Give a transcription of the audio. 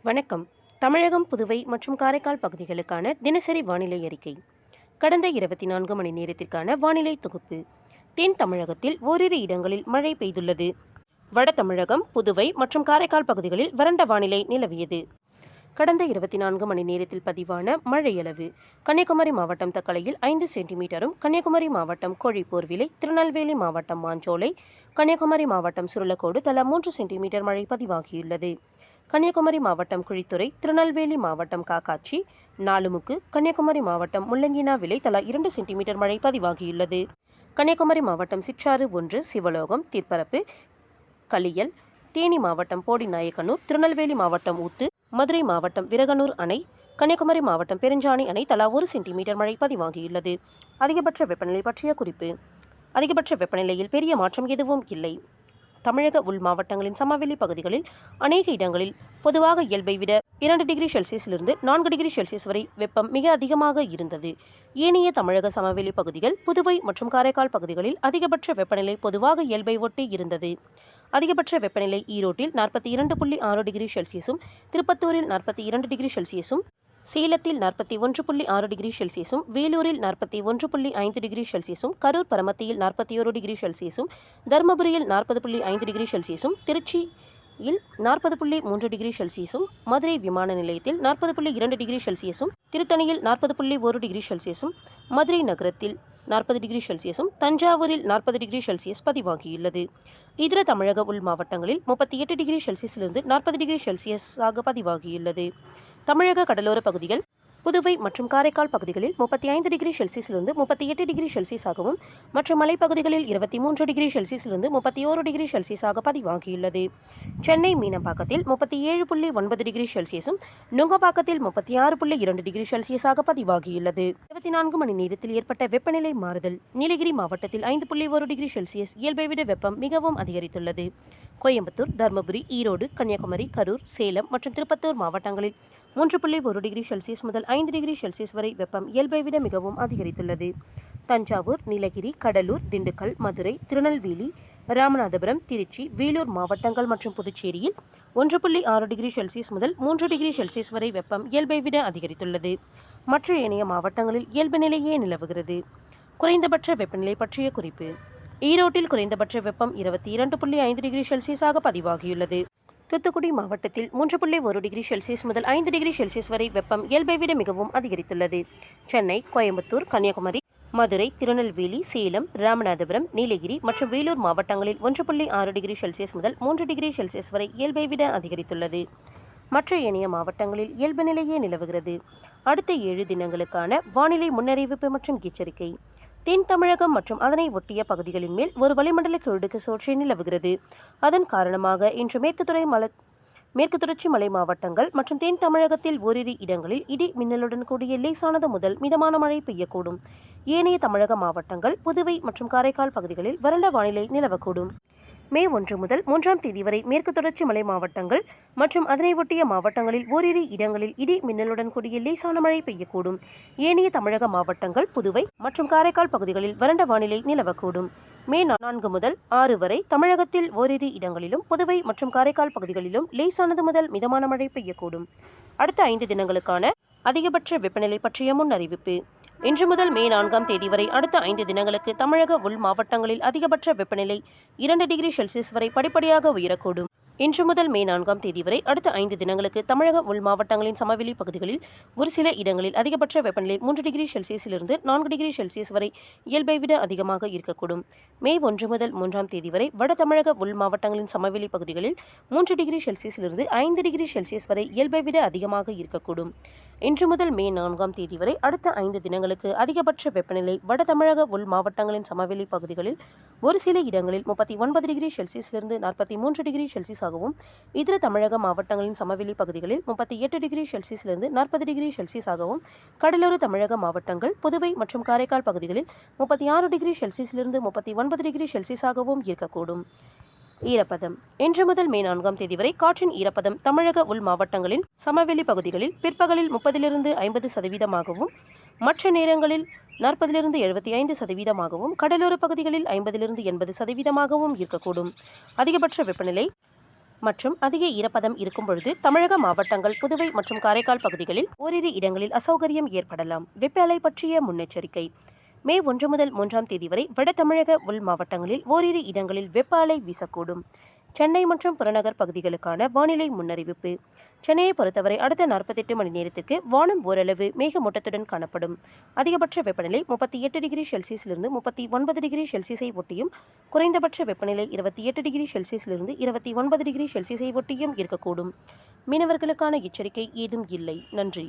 வணக்கம். தமிழகம், புதுவை மற்றும் காரைக்கால் பகுதிகளுக்கான தினசரி வானிலை அறிக்கை. கடந்த 24 மணி நேரத்திற்கான வானிலை தொகுப்பு. தென் தமிழகத்தில் ஓரிரு இடங்களில் மழை பெய்துள்ளது. வட தமிழகம், புதுவை மற்றும் காரைக்கால் பகுதிகளில் வறண்ட வானிலை நிலவியது. கடந்த 24 மணி நேரத்தில் பதிவான மழையளவு: கன்னியாகுமரி மாவட்டம் தக்கலையில் 5 சென்டிமீட்டரும், கன்னியாகுமரி மாவட்டம் கோழிப்போர்விலை, திருநெல்வேலி மாவட்டம் மாஞ்சோலை, கன்னியாகுமரி மாவட்டம் சுருளக்கோடு தலா 3 சென்டிமீட்டர் மழை பதிவாகியுள்ளது. கன்னியாகுமரி மாவட்டம் குழித்துறை, திருநெல்வேலி மாவட்டம் காக்காட்சி, நாலுமுக்கு, கன்னியாகுமரி மாவட்டம் முள்ளங்கினாவிலை தலா 2 சென்டிமீட்டர் மழை பதிவாகியுள்ளது. கன்னியாகுமரி மாவட்டம் சிற்றாறு 1, சிவலோகம், தீர்ப்பரப்பு, களியல், தேனி மாவட்டம் போடிநாயக்கனூர், திருநெல்வேலி மாவட்டம் ஊத்து, மதுரை மாவட்டம் விரகனூர் அணை, கன்னியாகுமரி மாவட்டம் பெருஞ்சாணி அணை தலா 1 சென்டிமீட்டர் மழை பதிவாகியுள்ளது. அதிகபட்ச வெப்பநிலை பற்றிய குறிப்பு. அதிகபட்ச வெப்பநிலையில் பெரிய மாற்றம் எதுவும் இல்லை. தமிழக உள் மாவட்டங்களின் சமவெளி பகுதிகளில் அநேக இடங்களில் பொதுவாக இயல்பை விட 2 டிகிரி செல்சியஸிலிருந்து 4 டிகிரி செல்சியஸ் வரை வெப்பம் மிக அதிகமாக இருந்தது. ஏனைய தமிழக சமவெளி பகுதிகள், புதுவை மற்றும் காரைக்கால் பகுதிகளில் அதிகபட்ச வெப்பநிலை பொதுவாக இயல்பை ஒட்டி இருந்தது. அதிகபட்ச வெப்பநிலை ஈரோட்டில் 42.6 டிகிரி செல்சியஸும், திருப்பத்தூரில் 42 டிகிரி செல்சியஸும், சேலத்தில் 41.6 டிகிரி செல்சியஸும், வேலூரில் 41.5 டிகிரி செல்சியஸும், கரூர் பரமத்தியில் 41 டிகிரி செல்சியஸும், தருமபுரியில் 40.5 டிகிரி செல்சியஸும், திருச்சியில் 40.3 டிகிரி செல்சியஸும், மதுரை விமான நிலையத்தில் 40.2 டிகிரி செல்சியஸும், திருத்தணியில் 40.1 டிகிரி செல்சியஸும், மதுரை நகரத்தில் 40 டிகிரி செல்சியஸும், தஞ்சாவூரில் 40 டிகிரி செல்சியஸ் பதிவாகியுள்ளது. இதர தமிழக உள் மாவட்டங்களில் 38 டிகிரி செல்சியஸிலிருந்து 40 டிகிரி செல்சியஸாக பதிவாகியுள்ளது. தமிழக கடலோர பகுதிகள், புதுவை மற்றும் காரைக்கால் பகுதிகளில் 35 டிகிரி செல்சியஸிலிருந்து 38 டிகிரி செல்சியஸாகவும், மற்றும் மலைப்பகுதிகளில் 23 டிகிரி செல்சியஸிலிருந்து 31 டிகிரி செல்சியஸாக பதிவாகியுள்ளது. சென்னை மீனம்பாக்கத்தில் 37.9 டிகிரி செல்சியஸும், நுங்கம்பாக்கத்தில் 36.2 டிகிரி செல்சியஸாக பதிவாகியுள்ளது. 24 மணி நேரத்தில் ஏற்பட்ட வெப்பநிலை மாறுதல்: நீலகிரி மாவட்டத்தில் 5.1 டிகிரி செல்சியஸ் இயல்பை விட வெப்பம் மிகவும் அதிகரித்துள்ளது. கோயம்புத்தூர், தர்மபுரி, ஈரோடு, கன்னியாகுமரி, கரூர், சேலம் மற்றும் திருப்பத்தூர் மாவட்டங்களில் 3.1 டிகிரி செல்சியஸ் முதல் 5 டிகிரி செல்சியஸ் வரை வெப்பம் இயல்பை விட மிகவும் அதிகரித்துள்ளது. தஞ்சாவூர், நீலகிரி, கடலூர், திண்டுக்கல், மதுரை, திருநெல்வேலி, ராமநாதபுரம், திருச்சி, வேலூர் மாவட்டங்கள் மற்றும் புதுச்சேரியில் 1.6 டிகிரி செல்சியஸ் முதல் 3 டிகிரி செல்சியஸ் வரை வெப்பம் இயல்பை விட அதிகரித்துள்ளது. மற்ற ஏனைய மாவட்டங்களில் இயல்பு நிலையே நிலவுகிறது. குறைந்தபட்ச வெப்பநிலை பற்றிய குறிப்பு. ஈரோட்டில் குறைந்தபட்ச வெப்பம் 22.5 டிகிரி செல்சியஸாக பதிவாகியுள்ளது. தூத்துக்குடி மாவட்டத்தில் 3.1 டிகிரி செல்சியஸ் முதல் 5 டிகிரி செல்சியஸ் வரை வெப்பம் இயல்பை விட மிகவும் அதிகரித்துள்ளது. சென்னை, கோயம்புத்தூர், கன்னியாகுமரி, மதுரை, திருநெல்வேலி, சேலம், ராமநாதபுரம், நீலகிரி மற்றும் வேலூர் மாவட்டங்களில் 1.6 டிகிரி செல்சியஸ் முதல் 3 டிகிரி செல்சியஸ் வரை இயல்பை விட அதிகரித்துள்ளது. மற்ற ஏனைய மாவட்டங்களில் இயல்பு நிலையே நிலவுகிறது. அடுத்த 7 தினங்களுக்கான வானிலை முன்னறிவிப்பு மற்றும் எச்சரிக்கை. தென் தமிழகம் மற்றும் அதனை ஒட்டிய பகுதிகளின் மேல் ஒரு வளிமண்டல கீழடுக்கு சுழற்சி நிலவுகிறது. அதன் காரணமாக இன்று மேற்கு தொடர்ச்சி மலை மாவட்டங்கள் மற்றும் தென் தமிழகத்தில் ஓரிரு இடங்களில் இடி மின்னலுடன் கூடிய லேசானது முதல் மிதமான மழை பெய்யக்கூடும். ஏனைய தமிழக மாவட்டங்கள், புதுவை மற்றும் காரைக்கால் பகுதிகளில் வறண்ட வானிலை நிலவக்கூடும். மே 1 முதல் 3ஆம் தேதி வரை மேற்கு தொடர்ச்சி மலை மாவட்டங்கள் மற்றும் அதனை ஒட்டிய மாவட்டங்களில் ஓரிரு இடங்களில் இடி மின்னலுடன் கூடிய லேசான மழை பெய்யக்கூடும். ஏனைய தமிழக மாவட்டங்கள், புதுவை மற்றும் காரைக்கால் பகுதிகளில் வறண்ட வானிலை நிலவக்கூடும். மே 4 முதல் 6 வரை தமிழகத்தில் ஓரிரு இடங்களிலும், புதுவை மற்றும் காரைக்கால் பகுதிகளிலும் லேசானது முதல் மிதமான மழை பெய்யக்கூடும். அடுத்த 5 தினங்களுக்கான அதிகபட்ச வெப்பநிலை பற்றிய முன் அறிவிப்பு. இன்று முதல் மே 4ஆம் தேதி வரை அடுத்த 5 தினங்களுக்கு தமிழக உள் மாவட்டங்களில் அதிகபட்ச வெப்பநிலை 2 டிகிரி செல்சியஸ் வரை படிப்படியாக உயரக்கூடும். இன்று முதல் மே 4ஆம் தேதி வரை அடுத்த 5 தினங்களுக்கு தமிழக உள் மாவட்டங்களின் சமவெளி பகுதிகளில் ஒரு சில இடங்களில் அதிகபட்ச வெப்பநிலை 3 டிகிரி செல்சியஸிலிருந்து 4 டிகிரி செல்சியஸ் வரை இயல்பை விட அதிகமாக இருக்கக்கூடும். மே 1 முதல் 3ஆம் தேதி வரை வட தமிழக உள் மாவட்டங்களின் சமவெளி பகுதிகளில் 3 டிகிரி செல்சியஸிலிருந்து 5 டிகிரி செல்சியஸ் வரை இயல்பை விட அதிகமாக இருக்கக்கூடும். இன்று முதல் மே 4ஆம் தேதி வரை அடுத்த 5 தினங்களுக்கு அதிகபட்ச வெப்பநிலை வட தமிழக உள் மாவட்டங்களின் சமவெளி பகுதிகளில் ஒரு சில இடங்களில் 39 டிகிரி செல்சியஸிலிருந்து 43 டிகிரி செல்சியஸாகவும், இதர தமிழக மாவட்டங்களின் சமவெளி பகுதிகளில் 38 டிகிரி செல்சியஸிலிருந்து 40 டிகிரி செல்சியஸாகவும், கடலோர தமிழக மாவட்டங்கள், புதுவை மற்றும் காரைக்கால் பகுதிகளில் 36 டிகிரி செல்சியஸிலிருந்து 39 டிகிரி செல்சியஸாகவும் இருக்கக்கூடும். ஈரப்பதம். இன்று முதல் மே 4ஆம் தேதி வரை காற்றின் ஈரப்பதம் தமிழக உள் மாவட்டங்களின் சமவெளி பகுதிகளில் பிற்பகலில் 30-50%, மற்ற நேரங்களில் 40-75%, கடலோர பகுதிகளில் 50-80% இருக்கக்கூடும். அதிகபட்ச வெப்பநிலை மற்றும் அதிக ஈரப்பதம் இருக்கும் பொழுது தமிழக மாவட்டங்கள், புதுவை மற்றும் காரைக்கால் பகுதிகளில் ஓரிரு இடங்களில் அசௌகரியம் ஏற்படலாம். வெப்ப அலை பற்றிய முன்னெச்சரிக்கை. மே 1 முதல் 3ஆம் தேதி வரை வட தமிழக உள் மாவட்டங்களில் ஓரிரு இடங்களில் வெப்ப அலை வீசக்கூடும். சென்னை மற்றும் புறநகர் பகுதிகளுக்கான வானிலை முன்னறிவிப்பு. சென்னையை பொறுத்தவரை அடுத்த 48 மணி நேரத்திற்கு வானம் ஓரளவு மேகமூட்டத்துடன் காணப்படும். அதிகபட்ச வெப்பநிலை 38 டிகிரி செல்சியஸிலிருந்து 39 டிகிரி செல்சியஸை ஒட்டியும், குறைந்தபட்ச வெப்பநிலை 28 டிகிரி செல்சியஸிலிருந்து 29 டிகிரி செல்சியஸை ஒட்டியும் இருக்கக்கூடும். மீனவர்களுக்கான எச்சரிக்கை ஏதும் இல்லை. நன்றி.